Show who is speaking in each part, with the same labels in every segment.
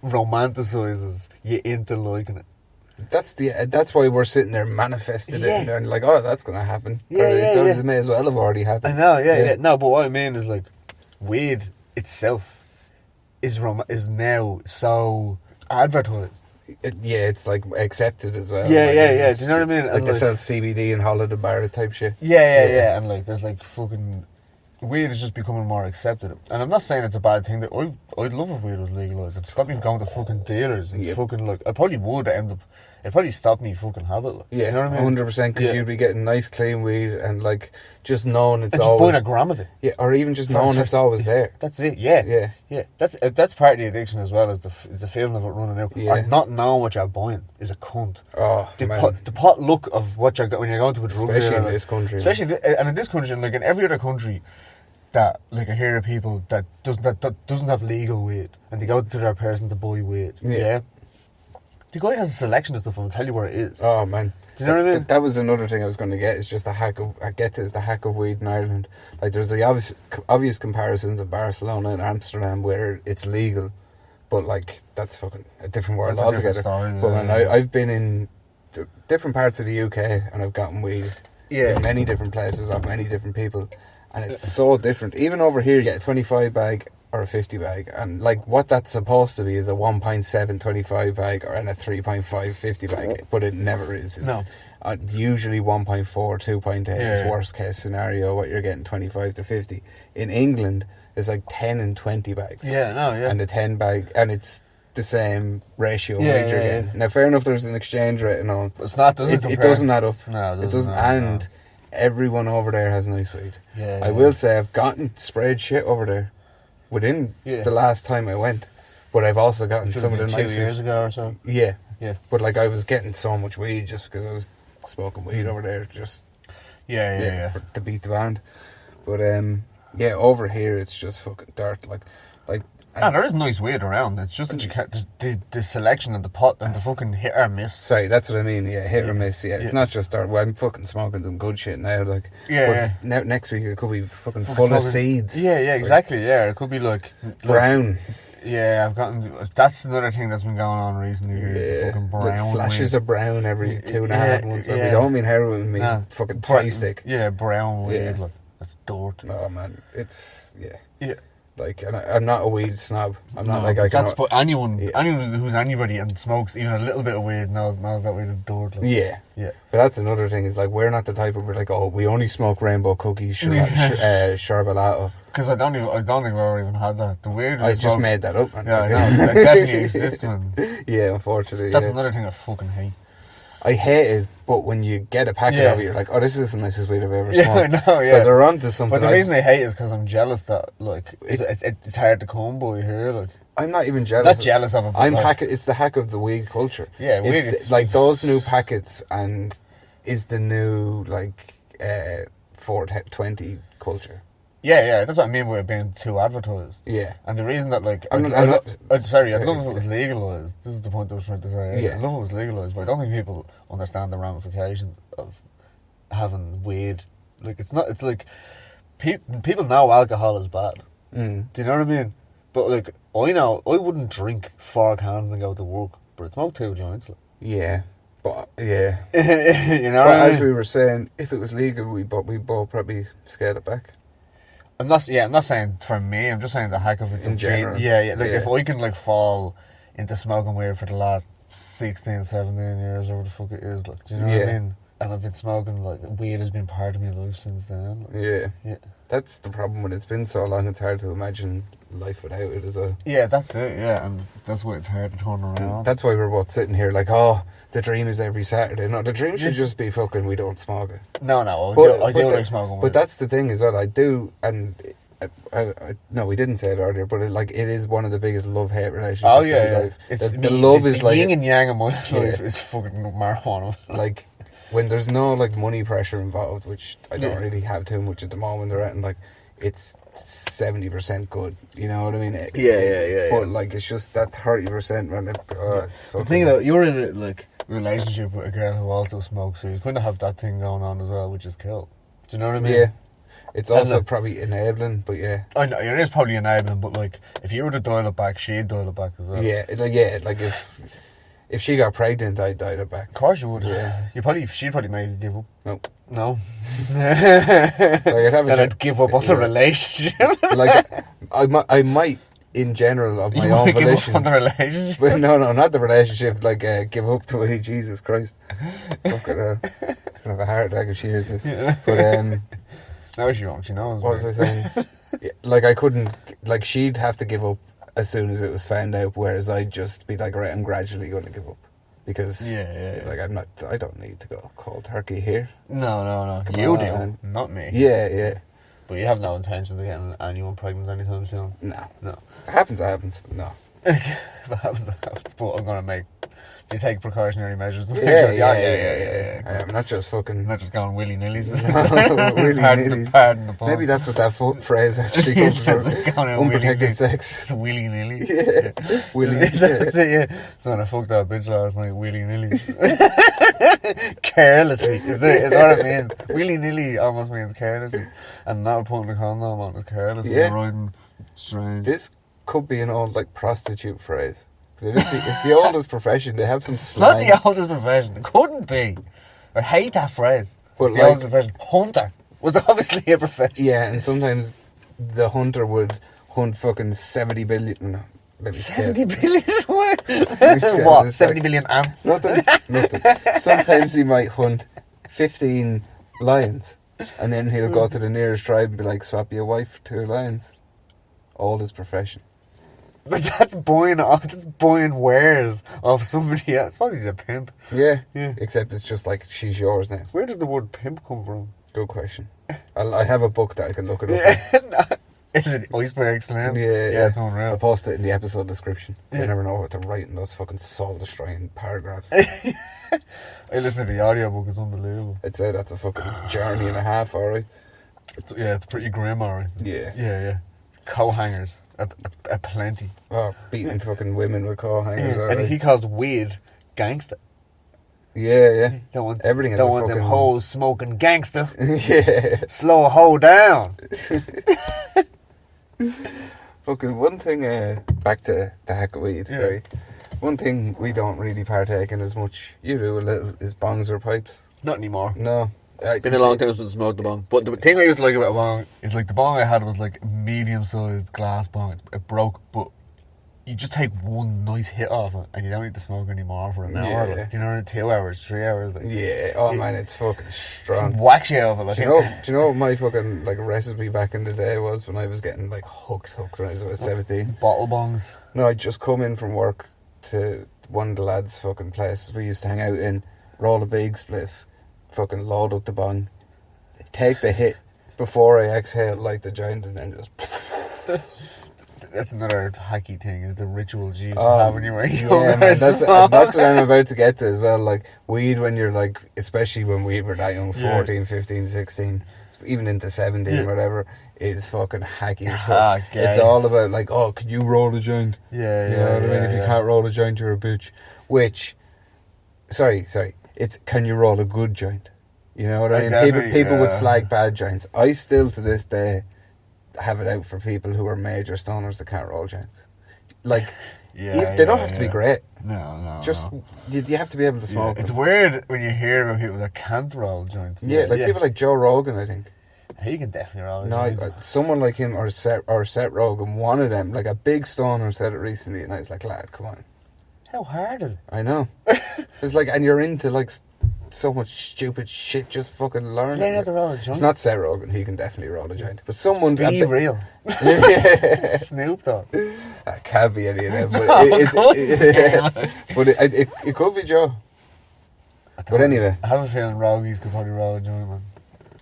Speaker 1: romanticizes you into liking it.
Speaker 2: That's why we're sitting there manifesting it and like, oh, that's going to happen. It may as well have already happened.
Speaker 1: I know, yeah. No, but what I mean is like, weed itself is now so advertised.
Speaker 2: It's like accepted as well.
Speaker 1: Yeah. Do you know what I mean?
Speaker 2: Like they sell CBD and holiday bar type shit.
Speaker 1: Yeah. And like, there's like fucking... Weed is just becoming more accepted. And I'm not saying it's a bad thing. That I'd love if weed was legalised. It'd stop me from going to fucking dealers and fucking like... I probably would end up... It'd probably stop me fucking habit. Like,
Speaker 2: yeah,
Speaker 1: you know what I mean?
Speaker 2: 100%, because you'd be getting nice clean weed and like just knowing it's
Speaker 1: and just
Speaker 2: always...
Speaker 1: buying a gram of it.
Speaker 2: Yeah, or even just knowing it's always there.
Speaker 1: That's it, yeah. That's part of the addiction as well, as the feeling of it running out.
Speaker 2: Yeah.
Speaker 1: And not knowing what you're buying is a cunt.
Speaker 2: Oh, man.
Speaker 1: The pot look of what you're... When you're going to a drug
Speaker 2: especially
Speaker 1: dealer,
Speaker 2: in this country.
Speaker 1: Especially and in this country, and like in every other country... that like I hear of people that doesn't have legal weed and they go to their person to buy weed. Yeah. The guy has a selection of stuff and will tell you where it is.
Speaker 2: Oh man.
Speaker 1: Do you know what I mean?
Speaker 2: That was another thing I was going to get, is just the hack of weed in Ireland. Like there's the obvious comparisons of Barcelona and Amsterdam where it's legal, but like that's fucking a different world altogether. But man, I've been in different parts of the UK and I've gotten weed in many different places off many different people. And it's so different. Even over here, you get a 25 bag or a 50 bag. And like what that's supposed to be is a 1.7 25 bag and a 3.5 50 bag. But it never is. It's usually 1.4, 2.8 is worst case scenario, what you're getting 25 to 50. In England, it's like 10 and 20 bags. And the 10 bag, and it's the same ratio of weed you're getting. Now, fair enough, there's an exchange rate and all.
Speaker 1: It's not,
Speaker 2: it doesn't add up.
Speaker 1: No,
Speaker 2: it doesn't. And everyone over there has nice weed. I will say I've gotten sprayed shit over there within the last time I went, but I've also gotten some of the nicest.
Speaker 1: 2 years ago or so.
Speaker 2: Yeah. But like I was getting so much weed just because I was smoking weed over there, just to beat the band. But over here it's just fucking dirt. Like.
Speaker 1: There is nice weed around. It's just that you can't. The selection and the pot and the fucking hit or miss.
Speaker 2: Sorry, that's what I mean. Yeah, hit or miss. Yeah, it's not just dirt. Well, I'm fucking smoking some good shit now. Like, Now, next week it could be fucking full of seeds.
Speaker 1: Yeah, exactly. Yeah, it could be like
Speaker 2: brown.
Speaker 1: Yeah, I've gotten. That's another thing that's been going on recently. Is the fucking brown.
Speaker 2: Like flashes of brown every 2.5 months. We don't mean heroin. We mean fucking thigh stick.
Speaker 1: Yeah, brown weed. Like that's dirt.
Speaker 2: Oh man, it's Like, and I'm not a weed snob. I'm not like I can.
Speaker 1: But anyone who's anybody and smokes even a little bit of weed knows that weed is dirt. Like.
Speaker 2: Yeah. But that's another thing. Is like we're not the type of, we're like, oh, we only smoke rainbow cookies, sherbalato.
Speaker 1: Because I don't think we've ever even had that. The weed.
Speaker 2: I just made that up. Man.
Speaker 1: Yeah, I know. That definitely exists, man.
Speaker 2: Yeah, unfortunately.
Speaker 1: That's another thing I fucking hate.
Speaker 2: I hate it, but when you get a packet of it, you're like, oh, this is the nicest weed I've ever smoked.
Speaker 1: I know,
Speaker 2: So they're onto something.
Speaker 1: But the reason I hate it is because I'm jealous that, like, it's hard to come by here, like.
Speaker 2: I'm not even jealous.
Speaker 1: Not jealous of it.
Speaker 2: It's the hack of the weed culture.
Speaker 1: Yeah, weed.
Speaker 2: It's like those new packets and is the new, like, 420 culture.
Speaker 1: Yeah, that's what I mean by it being too advertised.
Speaker 2: Yeah.
Speaker 1: And the reason that, like... I'd love if it was legalised. This is the point I was trying to say.
Speaker 2: Yeah.
Speaker 1: I'd love if it was legalised, but I don't think people understand the ramifications of having weed. Like, it's not... It's like... People know alcohol is bad. Do you know what I mean? But, like, I know... I wouldn't drink 4 cans and go to work, but I'd smoke 2 joints. Like.
Speaker 2: Yeah. But, yeah.
Speaker 1: You know what I mean?
Speaker 2: As we were saying, if it was legal, we both probably scale it back.
Speaker 1: I'm not saying for me, I'm just saying the hack of it
Speaker 2: in general.
Speaker 1: Like if I can like fall into smoking weed for the last 16, 17 years or what the fuck it is, like, do you know what I mean? And I've been smoking, like, weed has been part of my life since then. Like,
Speaker 2: yeah. That's the problem when it's been so long, it's hard to imagine life without it as well.
Speaker 1: Yeah, that's it, and that's why it's hard to turn around.
Speaker 2: That's why we're both sitting here like, oh, the dream is every Saturday. No, the dream should just be fucking we don't smoke it.
Speaker 1: No, I do like smoking weed.
Speaker 2: But that's the thing as well, I do, and no, we didn't say it earlier, but it is one of the biggest love-hate relationships in life. The love is like...
Speaker 1: The yin and yang of my life is fucking marijuana.
Speaker 2: Like... When there's no, like, money pressure involved, which I don't really have too much at the moment, and like, it's 70% good, you know what I mean?
Speaker 1: Yeah.
Speaker 2: But, like, it's just that 30%, man, it's fucking...
Speaker 1: Think about it, you're in a, like, relationship with a girl who also smokes, so you kind of have that thing going on as well, which is cool. Do you know what I mean?
Speaker 2: Yeah. It's also probably enabling, but yeah.
Speaker 1: I know, it is probably enabling, but like, if you were to dial it back, she'd dial it back as well.
Speaker 2: Like if she got pregnant, I'd dial it back.
Speaker 1: Of course you would.
Speaker 2: Yeah.
Speaker 1: She'd probably make you give up. No. I'd give up on the relationship.
Speaker 2: Like, I might, in general, of my own
Speaker 1: give
Speaker 2: volition.
Speaker 1: Up on the relationship?
Speaker 2: But no, not the relationship. Like, give up to me, Jesus Christ. Fucking hell. I'm gonna have a heart attack if she hears this.
Speaker 1: Yeah.
Speaker 2: But,
Speaker 1: no, she won't. She knows.
Speaker 2: What was I saying? Like, I couldn't, like, she'd have to give up as soon as it was found out, whereas I'd just be like, right, I'm gradually going to give up. Because, like, I don't need to go cold turkey here.
Speaker 1: No.
Speaker 2: Come
Speaker 1: You
Speaker 2: on.
Speaker 1: do, not me.
Speaker 2: Yeah.
Speaker 1: But you have no intention of getting anyone pregnant anytime soon?
Speaker 2: No.
Speaker 1: No.
Speaker 2: It happens, but no.
Speaker 1: If it happens, it happens. But I'm going to make... Do you take precautionary measures?
Speaker 2: Yeah. I'm not just fucking...
Speaker 1: Not just going willy-nillies.
Speaker 2: Willy-nillies.
Speaker 1: Pardon the pun.
Speaker 2: Maybe that's what that phrase actually comes from. Unprotected sex.
Speaker 1: It's willy-nilly.
Speaker 2: Yeah. Willy-nilly.
Speaker 1: That's it, yeah. So when I fucked that bitch last night, willy-nilly. Carelessly is what it means. Willy-nilly almost means carelessly. And not putting the condom on is careless.
Speaker 2: Yeah.
Speaker 1: Riding strange.
Speaker 2: This could be an old, like, prostitute phrase. It's the oldest profession. They have some
Speaker 1: It's not
Speaker 2: slang.
Speaker 1: the oldest profession. It couldn't be. I hate that phrase.
Speaker 2: But
Speaker 1: It's the
Speaker 2: like-
Speaker 1: oldest profession. Hunter was obviously a profession.
Speaker 2: Yeah, and sometimes the hunter would hunt fucking 70 billion... No, let me skip.
Speaker 1: 70 billion what?
Speaker 2: skip
Speaker 1: What?
Speaker 2: this,
Speaker 1: 70
Speaker 2: like-
Speaker 1: billion ants?
Speaker 2: Nothing. Sometimes he might hunt 15 lions, and then he'll go to the nearest tribe and be like, swap your wife for 2 lions. Oldest profession.
Speaker 1: But that's buying wares of somebody else. I suppose he's a pimp.
Speaker 2: Yeah.
Speaker 1: Yeah.
Speaker 2: Except it's just like, she's yours now.
Speaker 1: Where does the word pimp come from?
Speaker 2: Good question. I have a book that I can look it up.
Speaker 1: Yeah. Is it Iceberg Slam?
Speaker 2: Yeah,
Speaker 1: it's unreal.
Speaker 2: I'll post it in the episode description. So
Speaker 1: Yeah.
Speaker 2: I never know what to write in those fucking soul-destroying paragraphs.
Speaker 1: I listened to the audiobook, it's unbelievable.
Speaker 2: I'd say that's a fucking journey and a half, alright?
Speaker 1: It's pretty grim, alright.
Speaker 2: Yeah.
Speaker 1: Co-hangers, a plenty.
Speaker 2: Oh, beating fucking women with core hangers, alright?
Speaker 1: And he calls weed gangster.
Speaker 2: Yeah.
Speaker 1: Don't want,
Speaker 2: Everything has
Speaker 1: don't
Speaker 2: a
Speaker 1: want them
Speaker 2: fucking-
Speaker 1: hoes smoking gangster.
Speaker 2: Yeah.
Speaker 1: Slow a hoe down.
Speaker 2: Fucking one thing, back to the hack of weed,
Speaker 1: Yeah.
Speaker 2: sorry. One thing we don't really partake in as much, you do a little, is bongs or pipes.
Speaker 1: Not anymore.
Speaker 2: No.
Speaker 1: Been a long time since I smoked the bong. But the thing I used to like about a bong is like the bong I had was like a medium-sized glass bong. It broke, but you just take one nice hit off it and you don't need to smoke anymore for an hour.
Speaker 2: Yeah.
Speaker 1: Like, you know, 2 hours, 3 hours. Like,
Speaker 2: Yeah, oh man, it's fucking strong.
Speaker 1: Wax you out of it. Like,
Speaker 2: Do you know what my fucking like recipe back in the day was when I was getting like hooked when I was about 17?
Speaker 1: bottle bongs.
Speaker 2: No, I'd just come in from work to one of the lads' fucking places we used to hang out in, roll a big spliff, fucking load up the bong, take the hit before I exhale, light the joint, and then just...
Speaker 1: That's another hacky thing, is the rituals you have when you were young.
Speaker 2: Yeah, man, that's what I'm about to get to as well. Like, weed when you're like, especially when we were that young, 14, 15, 16, even into 17, whatever, is fucking hacky as fuck. It's all about like, oh, could you roll a joint?
Speaker 1: Yeah,
Speaker 2: You know what I mean? If you can't roll a joint, you're a bitch. Which, sorry, it's can you roll a good joint? You know what I mean?
Speaker 1: Exactly,
Speaker 2: People would
Speaker 1: yeah.
Speaker 2: slag bad joints. I still, to this day, have it out for people who are major stoners that can't roll joints. Like, they don't have to be great.
Speaker 1: No.
Speaker 2: Just, you have to be able to smoke
Speaker 1: It's
Speaker 2: them.
Speaker 1: weird when you hear about people that can't roll joints.
Speaker 2: Yeah, like people like Joe Rogan, I think.
Speaker 1: He can definitely roll a
Speaker 2: No,
Speaker 1: joint.
Speaker 2: someone like him or Seth Rogen, one of them, like a big stoner said it recently, and I was like, lad, come on.
Speaker 1: How hard is it?
Speaker 2: I know. It's like, and you're into like so much stupid shit, just fucking learn.
Speaker 1: Learn how to roll a joint.
Speaker 2: It's not Seth Rogen, he can definitely roll a joint. But someone...
Speaker 1: Be real.
Speaker 2: Yeah.
Speaker 1: Snoop Dogg.
Speaker 2: That can't be any of them, but, it could be Joe. But anyway.
Speaker 1: I have a feeling Rogies could probably roll a joint, man.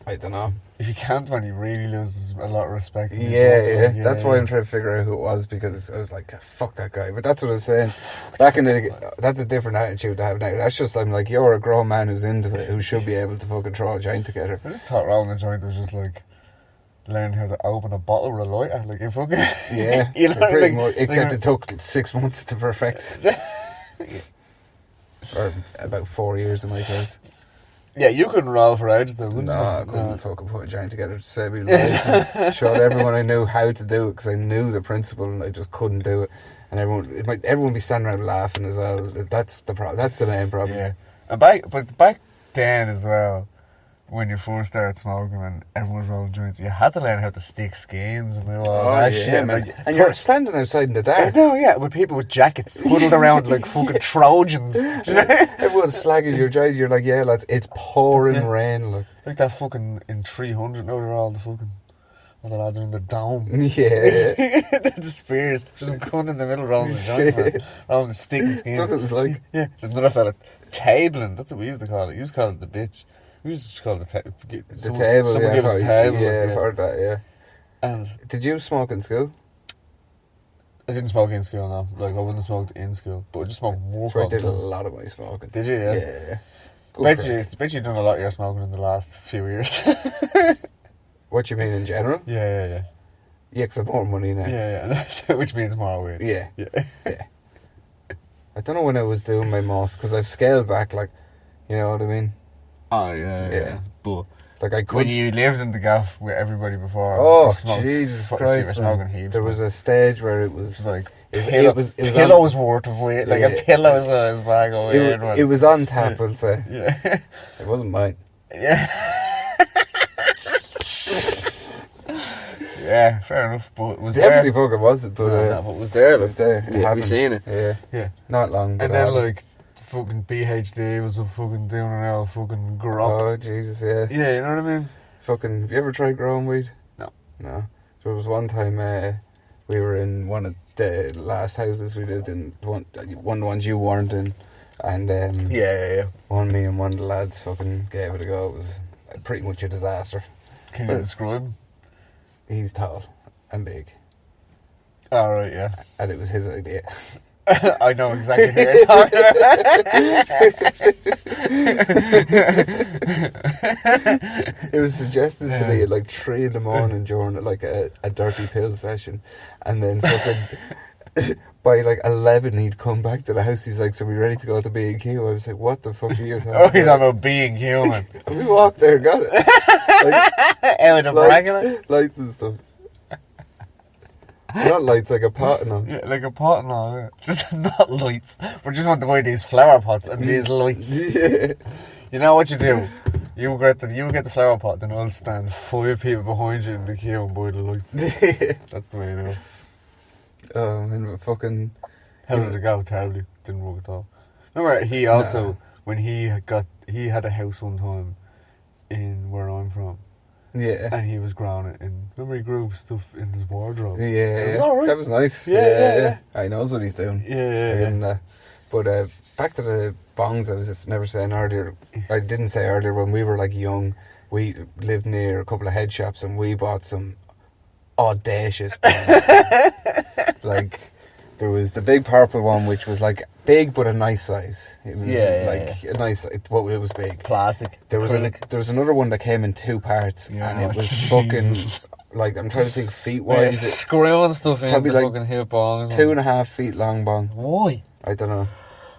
Speaker 2: I don't know.
Speaker 1: If you can't, man, he really loses a lot of respect.
Speaker 2: Yeah. That's why I'm trying to figure out who it was, because I was like, fuck that guy. But that's what I'm saying. Back in the... That's a different attitude to have now. That's just, I'm like, you're a grown man who's into it, who should be able to fucking throw a joint together.
Speaker 1: I just thought rolling a joint was just like learning how to open a bottle with a lighter. Like, you fucking...
Speaker 2: Yeah,
Speaker 1: you learn,
Speaker 2: pretty
Speaker 1: like,
Speaker 2: much, except
Speaker 1: like,
Speaker 2: it took 6 months to perfect. Or about 4 years in my case.
Speaker 1: Yeah, you couldn't roll for ages though, wouldn't
Speaker 2: No,
Speaker 1: you?
Speaker 2: I couldn't fucking put a joint together to save me life. Showed everyone I knew how to do it because I knew the principle and I just couldn't do it. And everyone be standing around laughing as well. That's the problem. That's the main problem.
Speaker 1: Yeah. And back then as well, when you first started smoking and everyone was rolling joints, you had to learn how to stick skins and all that shit.
Speaker 2: Man.
Speaker 1: Like,
Speaker 2: and you're standing outside in the dark.
Speaker 1: No, yeah, with people with jackets huddled around like fucking Trojans. You know?
Speaker 2: Everyone's slagging your joint. You're like, yeah, lads, it's pouring rain.
Speaker 1: Like that fucking in 300. Now they're all the lads are in the dome.
Speaker 2: Yeah.
Speaker 1: The spears. Just some cunt in the middle rolling the joint, man. Rolling the stick and skin.
Speaker 2: That's what it was like.
Speaker 1: Yeah. There's another fella tabling. That's what we used to call it. You used to call it the bitch. We used to call it the table. Someone gave us a table.
Speaker 2: Yeah, I've heard that, yeah.
Speaker 1: And
Speaker 2: did you smoke in school?
Speaker 1: I didn't smoke in school, no. Like, I wouldn't have smoked in school. But I just smoked more.
Speaker 2: That's where I did a lot of my smoking.
Speaker 1: Did you? Yeah.
Speaker 2: Yeah.
Speaker 1: Bet you've done a lot of your smoking in the last few years.
Speaker 2: What you mean in general?
Speaker 1: Yeah.
Speaker 2: Yeah, because I've more money now.
Speaker 1: Yeah. Which means more weed.
Speaker 2: Yeah. I don't know when I was doing my most, because I've scaled back, like, you know what I mean?
Speaker 1: Oh, yeah. But
Speaker 2: like I could.
Speaker 1: when you lived in the gaff with everybody before,
Speaker 2: oh
Speaker 1: smoked,
Speaker 2: Jesus
Speaker 1: you
Speaker 2: Christ!
Speaker 1: were smoking heaps.
Speaker 2: There was a stage where it was
Speaker 1: like
Speaker 2: it was
Speaker 1: pillows worth of weight, like a pillow size bag of weight.
Speaker 2: It was on tap, I'll say.
Speaker 1: Yeah,
Speaker 2: it wasn't mine.
Speaker 1: Yeah. Yeah, fair enough. But it was
Speaker 2: definitely
Speaker 1: there.
Speaker 2: Fucking wasn't, but
Speaker 1: but it was there.
Speaker 2: It was there.
Speaker 1: Yeah, we seen it.
Speaker 2: Yeah. Not long.
Speaker 1: And then like fucking BHD was up fucking doing an L fucking grop.
Speaker 2: Oh Jesus, yeah.
Speaker 1: Yeah, you know what I mean?
Speaker 2: Fucking. Have you ever tried growing weed?
Speaker 1: No.
Speaker 2: So there was one time we were in one of the last houses we lived in, one of the ones you weren't in, and
Speaker 1: yeah.
Speaker 2: Me and one of the lads fucking gave it a go. It was pretty much a disaster.
Speaker 1: Can you describe him?
Speaker 2: He's tall and big.
Speaker 1: Oh, right, yeah.
Speaker 2: And it was his idea.
Speaker 1: I know exactly who you're talking about.
Speaker 2: It was suggested to me at like 3 a.m. during like a dirty pill session, and then fucking by like 11 he'd come back to the house. He's like, "So we ready to go to B&Q?" I was like, "What the fuck are you talking about?"
Speaker 1: He's talking about being human.
Speaker 2: And we walked there, got it.
Speaker 1: Out of
Speaker 2: lights and stuff. Not lights, like a pot and all.
Speaker 1: Yeah, like a pot and all, yeah. Just not lights. We just want to buy these flower pots and these lights.
Speaker 2: Yeah.
Speaker 1: You know what you do? You get the flower pot, then I'll stand 5 people behind you in the queue and buy the lights. That's the way you do it.
Speaker 2: And fucking...
Speaker 1: How did it go? Terribly. Didn't work at all. Remember, he also, when he had a house one time in where I'm from.
Speaker 2: Yeah.
Speaker 1: And he was growing it in... Remember he grew stuff in his wardrobe?
Speaker 2: Yeah.
Speaker 1: It was alright.
Speaker 2: That was nice.
Speaker 1: Yeah.
Speaker 2: He knows what he's doing.
Speaker 1: Yeah.
Speaker 2: But back to the bongs, I was just never saying earlier. I didn't say earlier, when we were like young, we lived near a couple of head shops and we bought some audacious bongs. Like... There was the big purple one, which was like big but a nice size. It was a nice, but it was big.
Speaker 1: Plastic.
Speaker 2: There was another one that came in 2 parts, and it was fucking like, I'm trying to think feet wise.
Speaker 1: Screwing stuff in
Speaker 2: probably
Speaker 1: the
Speaker 2: like
Speaker 1: fucking hip bongs.
Speaker 2: 2.5 feet long bong.
Speaker 1: Why?
Speaker 2: I don't know.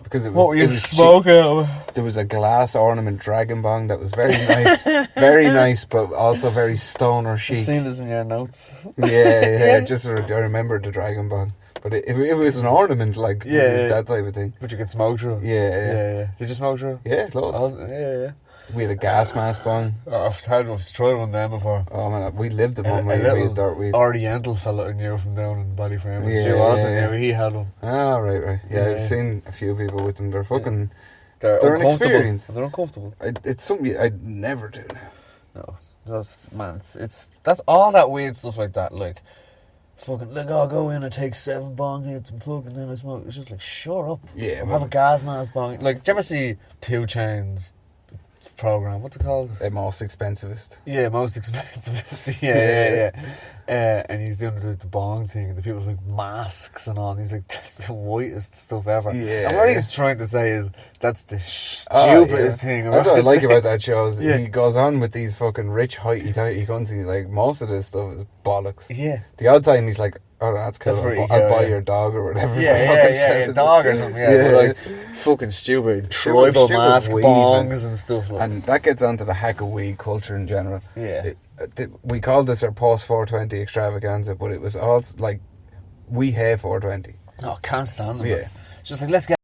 Speaker 2: Because it was.
Speaker 1: What were you smoking?
Speaker 2: There was a glass ornament dragon bong that was very nice, but also very stoner chic.
Speaker 1: I've seen this in your notes.
Speaker 2: Yeah. Just I remember the dragon bong. But it was an ornament, like, that type of thing.
Speaker 1: But you could smoke through.
Speaker 2: Yeah.
Speaker 1: Did you smoke through?
Speaker 2: Yeah, loads.
Speaker 1: Oh, yeah.
Speaker 2: We had a gas mask bong.
Speaker 1: Oh, I've tried one of them before.
Speaker 2: Oh man, we lived in one.
Speaker 1: A little Oriental fella I knew from down in Ballyframe. He had one.
Speaker 2: Oh, right. Yeah, I've seen a few people with them. They're fucking...
Speaker 1: They're
Speaker 2: an experience.
Speaker 1: They're uncomfortable.
Speaker 2: It's something I'd never do now.
Speaker 1: No. That's all that weird stuff like that, like... Fucking, like, I'll go in and take 7 bong hits and fucking then I smoke. It's just like, shut up.
Speaker 2: Yeah.
Speaker 1: Have a gas mask bong. Like, do you ever see 2 Chainz program? What's it called?
Speaker 2: Most expensivest.
Speaker 1: Yeah, most expensivest. Yeah. And he's doing the bong thing, and the people with like masks and all. And he's like, that's the whitest stuff ever.
Speaker 2: Yeah.
Speaker 1: And what he's trying to say is that's the stupidest thing.
Speaker 2: That's what I like about that show. Is he goes on with these fucking rich, tighty cunts. And he's like, most of this stuff is bollocks.
Speaker 1: Yeah.
Speaker 2: The odd time he's like, oh, that's cool.
Speaker 1: That's pretty
Speaker 2: I'll
Speaker 1: cool,
Speaker 2: buy
Speaker 1: yeah.
Speaker 2: your dog or whatever.
Speaker 1: Yeah, dog or something, yeah. But like, fucking stupid tribal
Speaker 2: stupid
Speaker 1: mask
Speaker 2: weed
Speaker 1: bongs and stuff like
Speaker 2: And that gets onto the hack of weed culture in general.
Speaker 1: Yeah.
Speaker 2: We called this our post 420 extravaganza, but it was all like, we hate 420.
Speaker 1: No, can't stand them.
Speaker 2: Yeah.
Speaker 1: Just like, let's get